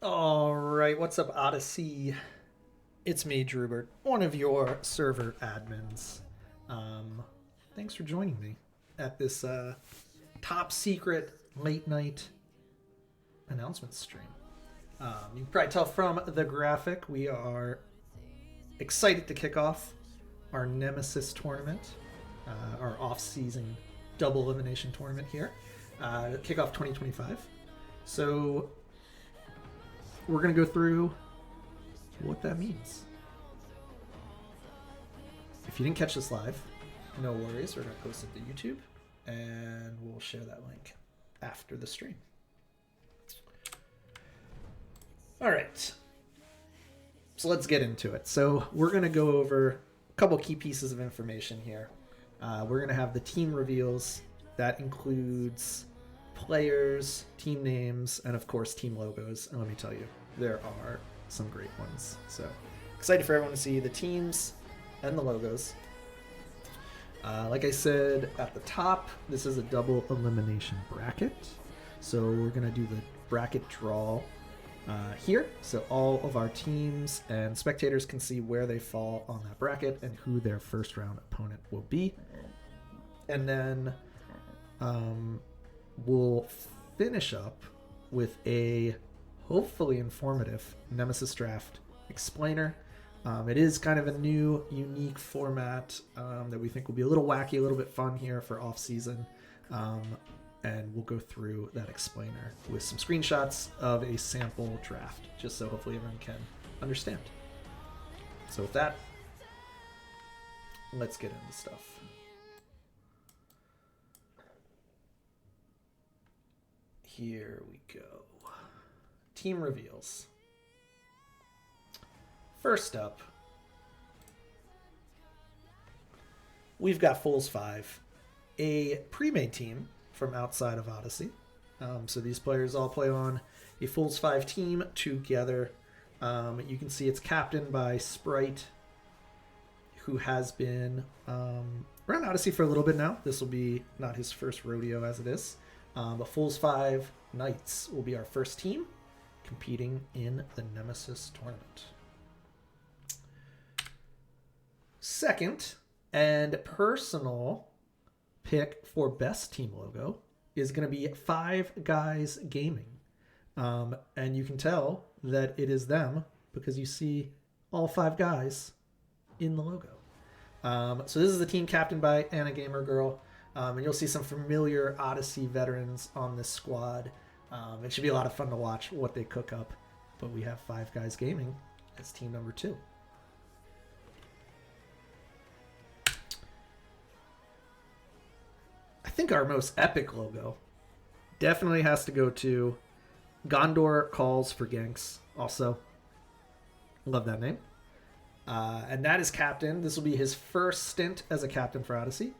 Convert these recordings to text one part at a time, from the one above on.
All right, what's up, Odyssey? It's me, Drubert, one of your server admins. Um, Thanks for joining me at this top secret late night announcement stream. You can probably tell from the graphic we are excited to kick off our Nemesis tournament, our off-season double elimination tournament here, Kickoff 2025. So we're going to go through what that means. If you didn't catch this live, no worries. We're going to post it to YouTube, and we'll share that link after the stream. All right. So let's get into it. So we're going to go over a couple key pieces of information here. We're going to have the team reveals. That includes players, team names, and of course team logos. And let me tell you, there are some great ones. So excited for everyone to see the teams and the logos. Like I said at the top, this is a double elimination bracket. So we're going to do the bracket draw here. So all of our teams and spectators can see where they fall on that bracket and who their first round opponent will be. And then we'll finish up with a hopefully informative Nemesis draft explainer. It is kind of a new, unique format that we think will be a little wacky, a little bit fun here for off-season. And we'll go through that explainer with some screenshots of a sample draft, just so hopefully everyone can understand. So with that, let's get into stuff. Here we go. Team reveals. First up, we've got Fools 5, a pre-made team from outside of Odyssey. So these players all play on a Fools 5 team together. You can see it's captained by Sprite, who has been around Odyssey for a little bit now. This will be not his first rodeo as it is. But Fools 5 Knights will be our first team competing in the Nemesis tournament. Second and personal pick for best team logo is going to be Five Guys Gaming. And you can tell that it is them because you see all five guys in the logo. So this is the team captained by Anna Gamer Girl. And you'll see some familiar Odyssey veterans on this squad. It should be a lot of fun to watch what they cook up. But we have Five Guys Gaming as team number 2. I think our most epic logo definitely has to go to Gondor Calls for Ganks. Also, love that name. And that is captain. This will be his first stint as a captain for Odyssey.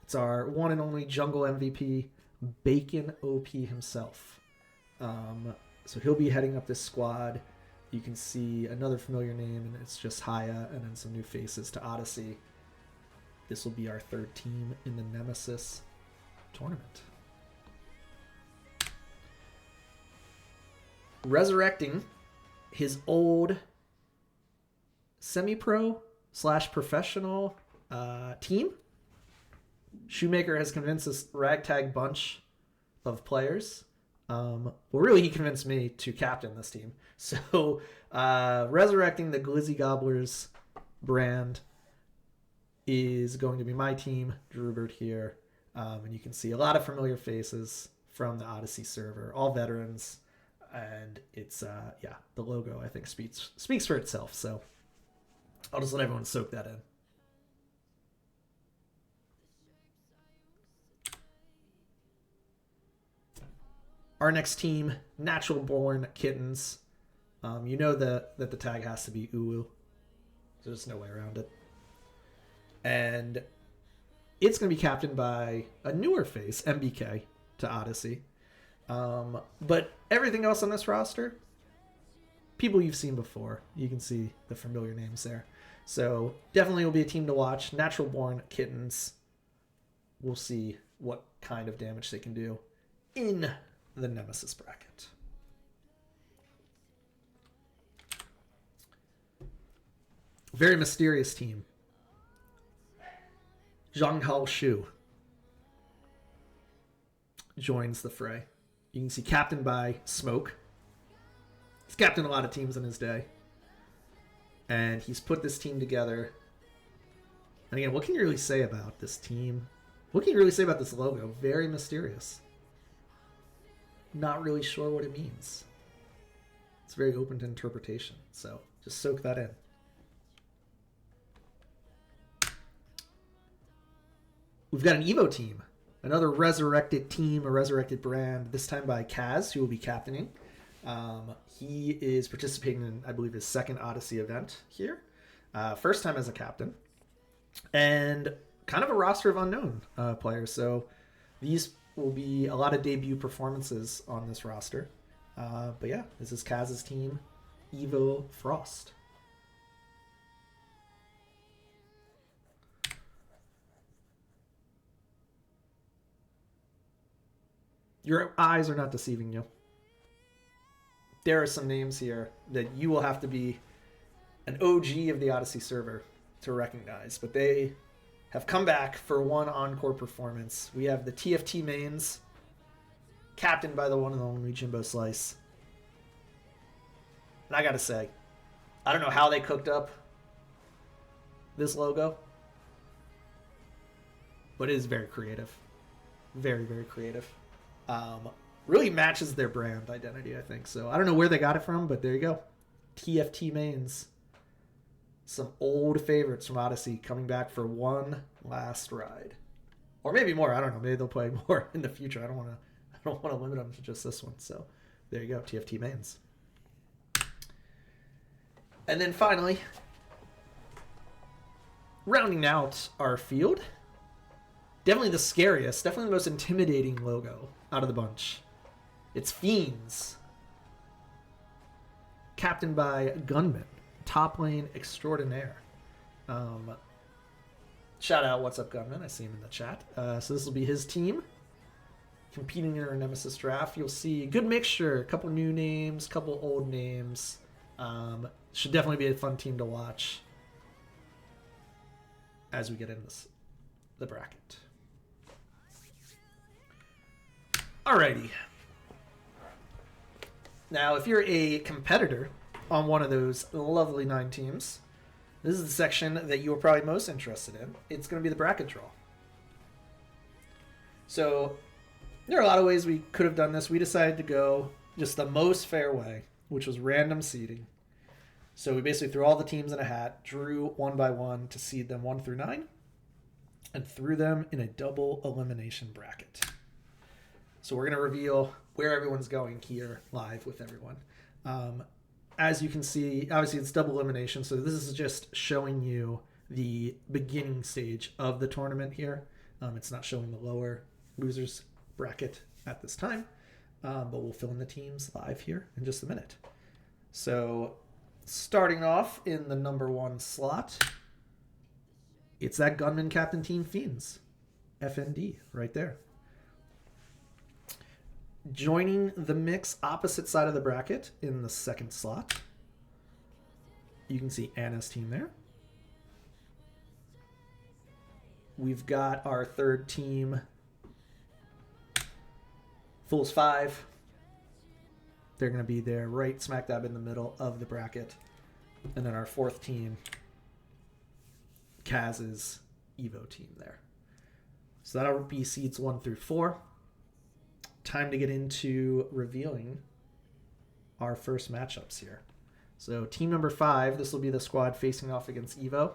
It's our one and only jungle MVP, Bacon OP himself. So he'll be heading up this squad. You can see another familiar name, and it's just Haya, and then some new faces to Odyssey. This will be our third team in the Nemesis tournament. Resurrecting his old semi-pro / professional team, Shoemaker has convinced this ragtag bunch of players. Well, really, he convinced me to captain this team. So, resurrecting the Glizzy Gobblers brand is going to be my team, Drubert here. And you can see a lot of familiar faces from the Odyssey server, all veterans. And it's, the logo, I think, speaks for itself. So, I'll just let everyone soak that in. Our next team, Natural Born Kittens. You know that the tag has to be Uwu. There's no way around it. And it's going to be captained by a newer face, MBK, to Odyssey. But everything else on this roster, people you've seen before. You can see the familiar names there. So definitely will be a team to watch. Natural Born Kittens. We'll see what kind of damage they can do in the Nemesis bracket. Very mysterious team. Zhang Hao Shu joins the fray. You can see captained by Smoke. He's captained a lot of teams in his day. And he's put this team together. And again, what can you really say about this team? What can you really say about this logo? Very mysterious. Not really sure what it means. It's very open to interpretation. So just soak that in. We've got an Evo team. Another resurrected team, a resurrected brand, this time by Kaz, who will be captaining. He is participating in, I believe, his second Odyssey event here. First time as a captain. And kind of a roster of unknown players. So these will be a lot of debut performances on this roster. But yeah, this is Kaz's team, Evo Frost. Your eyes are not deceiving you. There are some names here that you will have to be an OG of the Odyssey server to recognize, but they have come back for one encore performance. We have the TFT mains, captained by the one and only Jimbo Slice. And I gotta say, I don't know how they cooked up this logo, but it is very creative. Very, very creative. Really matches their brand identity, I think. So I don't know where they got it from, but there you go. TFT mains. Some old favorites from Odyssey coming back for one last ride. Or maybe more, I don't know. Maybe they'll play more in the future. I don't want to limit them to just this one. So there you go, TFT mains. And then finally, rounding out our field, definitely the scariest, definitely the most intimidating logo out of the bunch. It's Fiends. Captained by Gunman, top lane extraordinaire. Shout out, what's up, Gunman? I see him in the chat. So this will be his team competing in our Nemesis draft. You'll see a good mixture, a couple new names, a couple old names. Should definitely be a fun team to watch as we get into the bracket. Alrighty. Now, if you're a competitor on one of those lovely 9 teams, this is the section that you are probably most interested in. It's going to be the bracket draw. So, there are a lot of ways we could have done this. We decided to go just the most fair way, which was random seeding. So we basically threw all the teams in a hat, drew one by one to seed them 1 through 9, and threw them in a double elimination bracket. So we're going to reveal where everyone's going here live with everyone. As you can see, obviously it's double elimination, so this is just showing you the beginning stage of the tournament here. It's not showing the lower losers bracket at this time, but we'll fill in the teams live here in just a minute. So starting off in the number 1 slot, it's that Gunman Captain Team Fiends, FND, right there. Joining the mix opposite side of the bracket in the 2nd slot, you can see Anna's team there. We've got our 3rd team, Fools 5. They're going to be there right smack dab in the middle of the bracket. And then our 4th team, Kaz's Evo team there. So that'll be seeds 1 through 4. Time to get into revealing our first matchups here. So team number 5, this will be the squad facing off against Evo,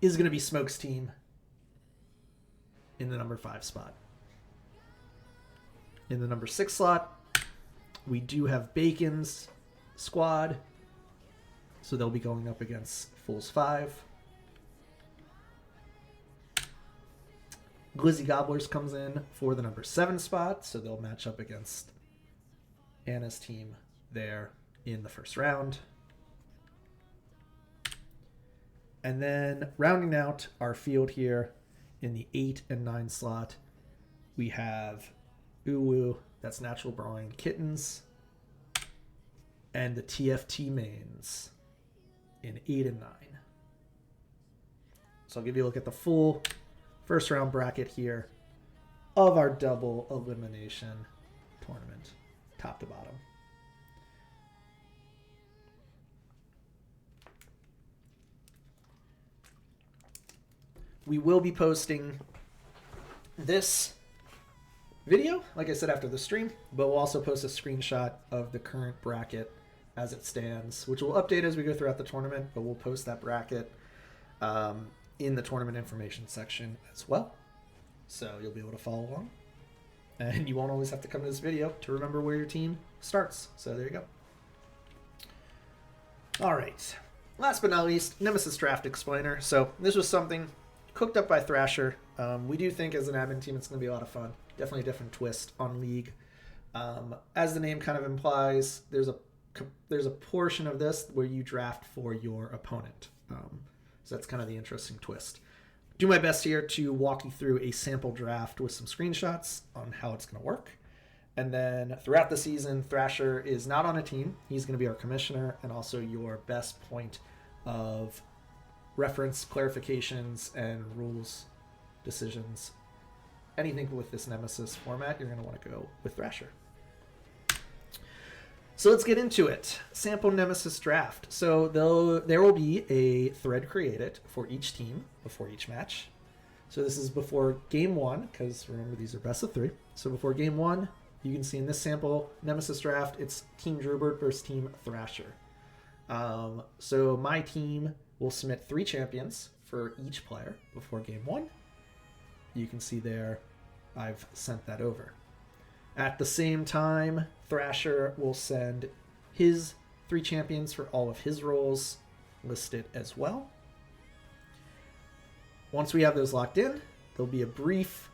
is going to be Smoke's team in the number 5 spot. In the number 6 slot, we do have Bacon's squad, so they'll be going up against Fools 5. Glizzy Gobblers comes in for the number 7 spot, so they'll match up against Anna's team there in the first round. And then rounding out our field here in the 8 and 9 slot, we have Uwu, that's Natural Brawling Kittens, and the TFT mains, in 8 and 9. So I'll give you a look at the full first round bracket here of our double elimination tournament, top to bottom. We will be posting this video, like I said, after the stream, but we'll also post a screenshot of the current bracket as it stands, which will update as we go throughout the tournament, but we'll post that bracket in the tournament information section as well. So you'll be able to follow along. And you won't always have to come to this video to remember where your team starts. So there you go. All right. Last but not least, Nemesis Draft Explainer. So this was something cooked up by Thrasher. We do think as an admin team it's going to be a lot of fun. Definitely a different twist on League. As the name kind of implies, there's a portion of this where you draft for your opponent. So that's kind of the interesting twist. Do my best here to walk you through a sample draft with some screenshots on how it's going to work. And then throughout the season, Thrasher is not on a team. He's going to be our commissioner and also your best point of reference, clarifications, and rules decisions. Anything with this Nemesis format, you're going to want to go with Thrasher. So let's get into it. Sample Nemesis draft. So there will be a thread created for each team before each match. So this is before game 1, because remember these are best of 3. So before game 1, you can see in this sample Nemesis draft, it's Team Drewbert versus Team Thrasher. So my team will submit 3 champions for each player before game 1. You can see there, I've sent that over. At the same time, Thrasher will send his 3 champions for all of his roles listed as well. Once we have those locked in, there'll be a brief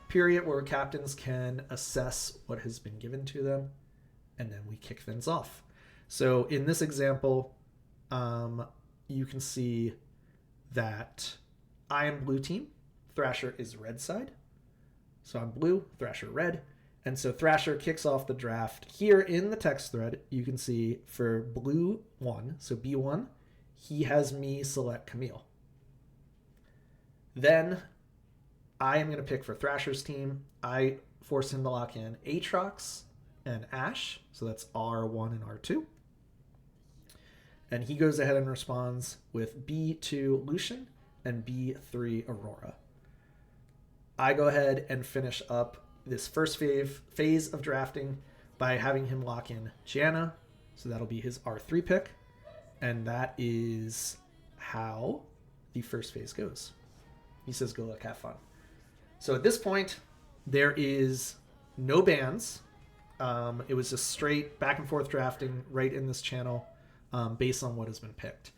period where captains can assess what has been given to them, and then we kick things off. So in this example, you can see that I am blue team, Thrasher is red side. So I'm blue, Thrasher red. And so Thrasher kicks off the draft. Here in the text thread, you can see for blue 1, so B1, he has me select Camille. Then I am going to pick for Thrasher's team. I force him to lock in Aatrox and Ashe, so that's R1 and R2. And he goes ahead and responds with B2 Lucian and B3 Aurora. I go ahead and finish up this first phase of drafting by having him lock in Janna. So that'll be his R3 pick. And that is how the first phase goes. He says, go look, have fun. So at this point, there is no bans. It was just straight back and forth drafting right in this channel based on what has been picked.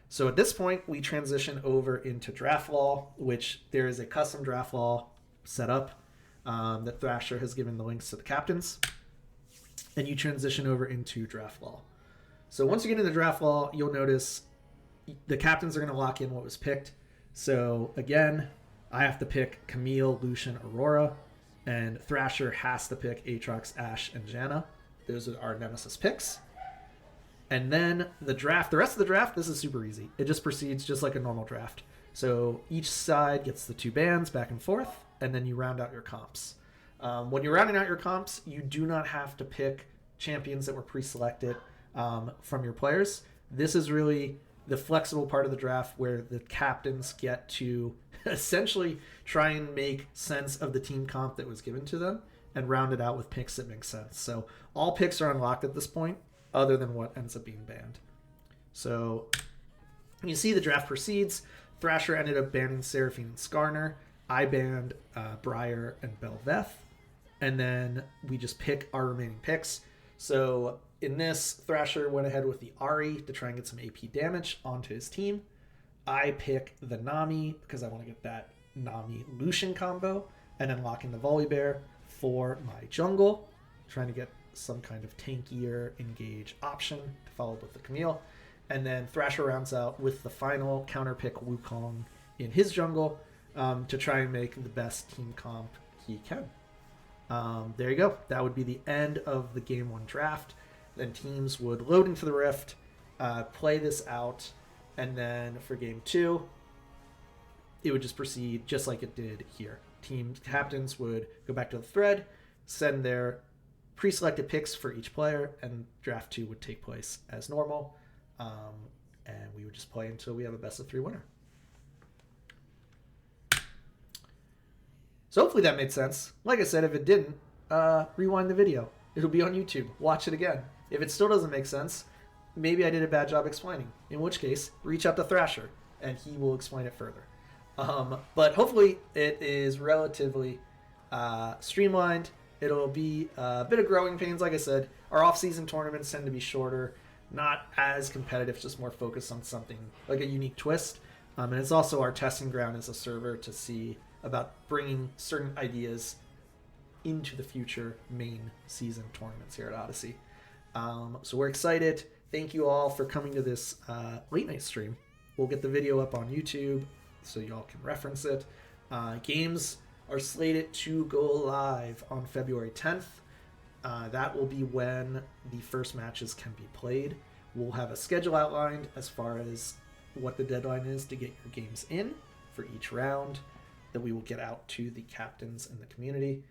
So at this point, we transition over into draft law, which there is a custom draft law set up that Thrasher has given the links to the captains, and you transition over into draft law. So once you get into draft law, you'll notice the captains are going to lock in what was picked. So again, I have to pick Camille, Lucian, Aurora, and Thrasher has to pick Aatrox, Ashe, and Janna. Those are our Nemesis picks. And then the rest of the draft, this is super easy. It just proceeds just like a normal draft. So each side gets the 2 bans back and forth, and then you round out your comps. When you're rounding out your comps, you do not have to pick champions that were pre-selected from your players. This is really the flexible part of the draft where the captains get to essentially try and make sense of the team comp that was given to them and round it out with picks that make sense. So all picks are unlocked at this point other than what ends up being banned. So you see the draft proceeds. Thrasher ended up banning Seraphine and Skarner. I banned Briar and Belveth. And then we just pick our remaining picks. So in this, Thrasher went ahead with the Ahri to try and get some AP damage onto his team. I pick the Nami because I want to get that Nami-Lucian combo. And then lock in the Volibear for my jungle, trying to get some kind of tankier engage option to follow up with the Camille. And then Thrasher rounds out with the final counter pick Wukong in his jungle to try and make the best team comp he can. There you go. That would be the end of the game 1 draft. Then teams would load into the Rift, play this out, and then for game 2, it would just proceed just like it did here. Team captains would go back to the thread, send their pre-selected picks for each player, and draft 2 would take place as normal. And we would just play until we have a best of 3 winner. So hopefully that made sense. Like I said, if it didn't, rewind the video. It'll be on YouTube. Watch it again. If it still doesn't make sense, maybe I did a bad job explaining. In which case, reach out to Thrasher, and he will explain it further. But hopefully it is relatively streamlined. It'll be a bit of growing pains. Like I said, our off-season tournaments tend to be shorter, not as competitive, just more focused on something like a unique twist. And it's also our testing ground as a server to see about bringing certain ideas into the future main season tournaments here at Odyssey. So we're excited. Thank you all for coming to this late night stream. We'll get the video up on YouTube so y'all can reference it. Games are slated to go live on February 10th. That will be when the first matches can be played. We'll have a schedule outlined as far as what the deadline is to get your games in for each round that we will get out to the captains and the community.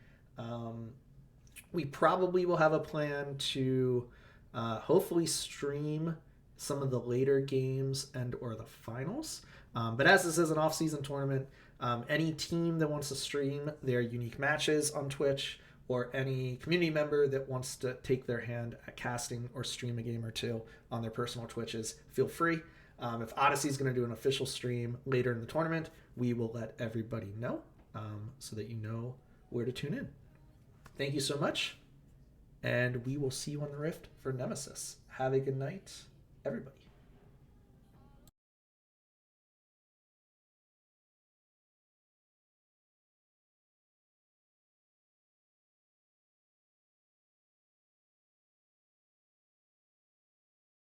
We probably will have a plan to hopefully stream some of the later games and or the finals. But as this is an off-season tournament, any team that wants to stream their unique matches on Twitch, or any community member that wants to take their hand at casting or stream a game or two on their personal Twitches, feel free. If Odyssey is going to do an official stream later in the tournament, we will let everybody know so that you know where to tune in. Thank you so much, and we will see you on the Rift for Nemesis. Have a good night, everybody.